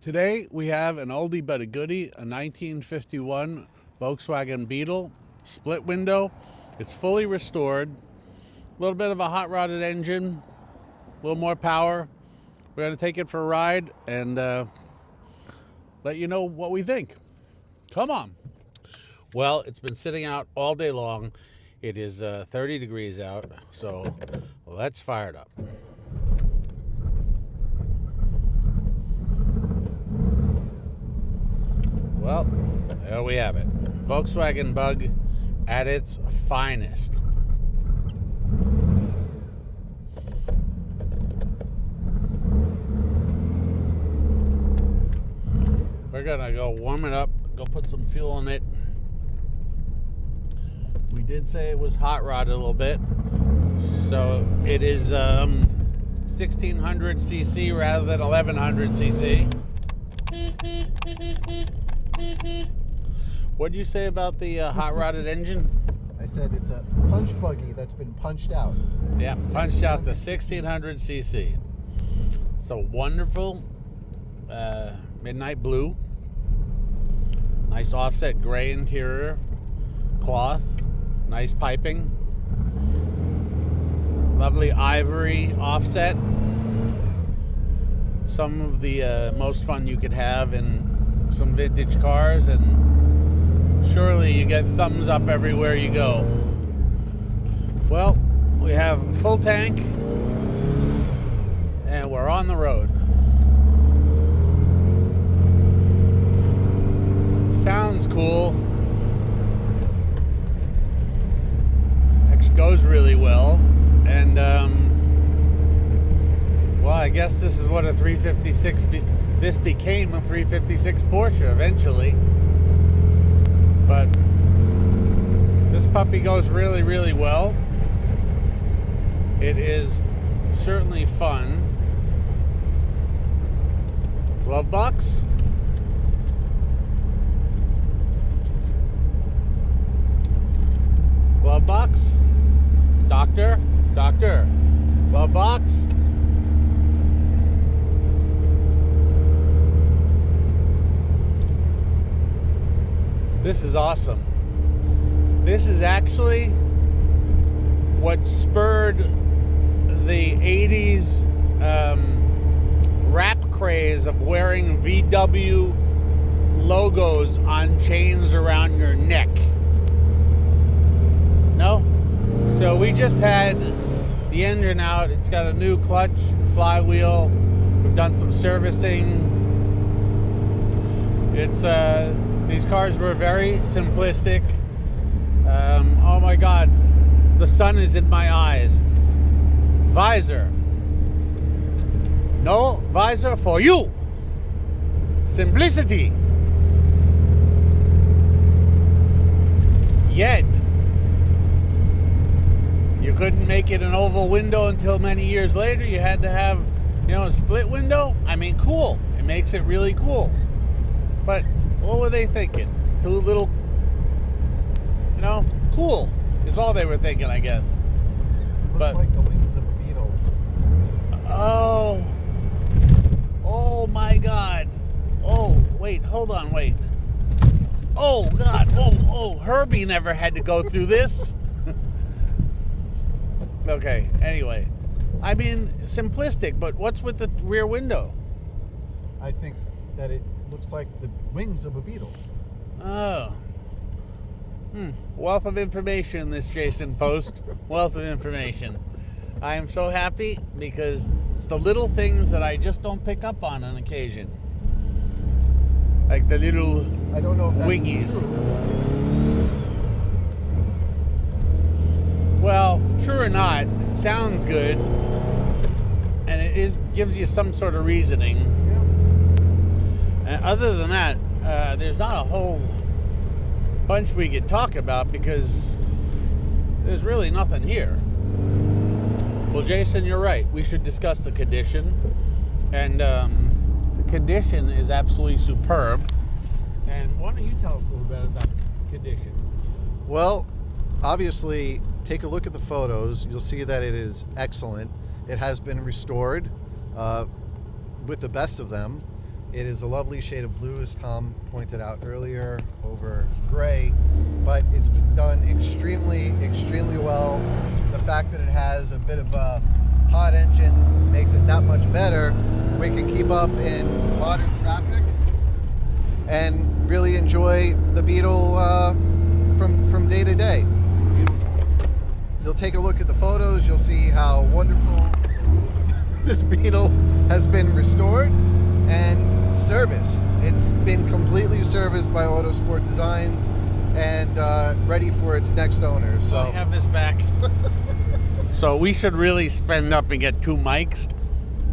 Today we have an oldie but a goodie, a 1951 Volkswagen Beetle, split window. It's fully restored. A little bit of a hot rodded engine, a little more power. We're going to take it for a ride and let you know what we think. Come on. Well, it's been sitting out all day long. It is 30 degrees out, so let's fire it up. Well, there we have it. Volkswagen Bug at its finest. We're gonna go warm it up, go put some fuel in it. We did say it was hot rodded a little bit, so it is 1600 cc rather than 1100 cc. What did you say about the hot rodded engine? I said it's a punch buggy that's been punched out. Yeah, punched out to 1600 cc. So wonderful midnight blue. Nice offset gray interior. Cloth. Nice piping. Lovely ivory offset. Some of the most fun you could have in some vintage cars, and surely you get thumbs up everywhere you go. Well, we have a full tank and we're on the road. Sounds cool. Actually goes really well. And well, I guess this is what a 356 this became a 356 Porsche eventually. But this puppy goes really, really well. It is certainly fun. Glove box. Glove box. Doctor. Glove box. This is awesome. This is actually what spurred the 80s rap craze of wearing VW logos on chains around your neck. No? So we just had the engine out. It's got a new clutch, flywheel. We've done some servicing. It's these cars were very simplistic. Oh my God, the sun is in my eyes. Visor. No visor for you. Simplicity. Yet, you couldn't make it an oval window until many years later. You had to have, a split window. I mean, cool. It makes it really cool. But what were they thinking? Too little, cool is all they were thinking, I guess. It looks like the wings of a Beetle. Oh my God. Oh, wait, hold on, wait. Oh God, Herbie never had to go through this. Okay, anyway. I mean, simplistic, but what's with the rear window? I think that it looks like the wings of a Beetle. Oh. Wealth of information, this Jason post. Wealth of information. I am so happy because it's the little things that I just don't pick up on occasion. Like the little I don't know if that's wingies. true. Well, true or not, it sounds good, and it gives you some sort of reasoning. Yeah. And other than that, there's not a whole bunch we could talk about because there's really nothing here. Well, Jason, you're right. We should discuss the condition, and the condition is absolutely superb. And why don't you tell us a little bit about the condition? Well, obviously, take a look at the photos. You'll see that it is excellent. It has been restored with the best of them. It is a lovely shade of blue, as Tom pointed out earlier, over gray, but it's been done extremely, extremely well. The fact that it has a bit of a hot engine makes it that much better. We can keep up in modern traffic and really enjoy the Beetle from day to day. You'll take a look at the photos, you'll see how wonderful this Beetle has been restored and serviced. It's been completely serviced by Autosport Designs and ready for its next owner. So I have this back. So we should really spend up and get 2 mics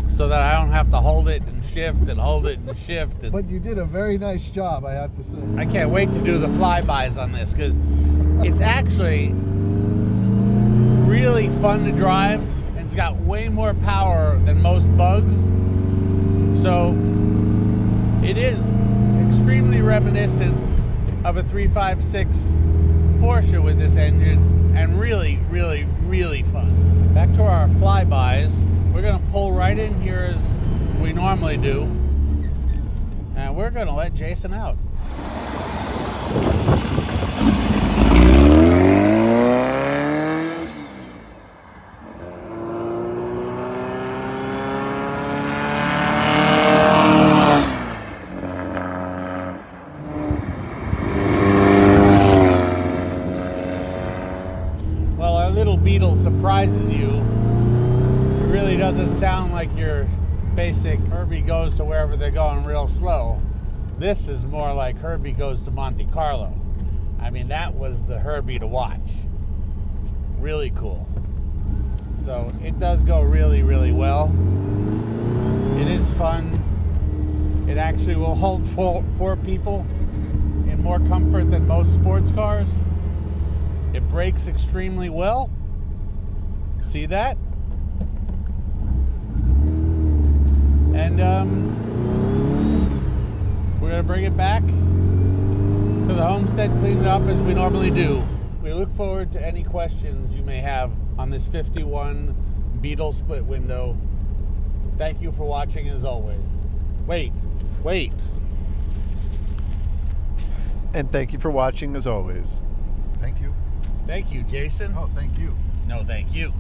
so that I don't have to hold it and shift and hold it and shift. And but you did a very nice job, I have to say. I can't wait to do the flybys on this because it's actually really fun to drive, and it's got way more power than most bugs. So it is extremely reminiscent of a 356 Porsche with this engine, and really, really, really fun. Back to our flybys. We're gonna pull right in here as we normally do, and we're gonna let Jason out. Beetle surprises you. It really doesn't sound like your basic Herbie goes to wherever they're going real slow. This is more like Herbie goes to Monte Carlo. I mean, that was the Herbie to watch. Really cool. So it does go really, really well. It is fun. It actually will hold 4 people in more comfort than most sports cars. It brakes extremely well. See that? And we're gonna bring it back to the homestead, clean it up as we normally do. We look forward to any questions you may have on this 51 Beetle split window. Thank you for watching as always. Wait. And thank you for watching as always. Thank you. Thank you, Jason. Oh, thank you. No, thank you.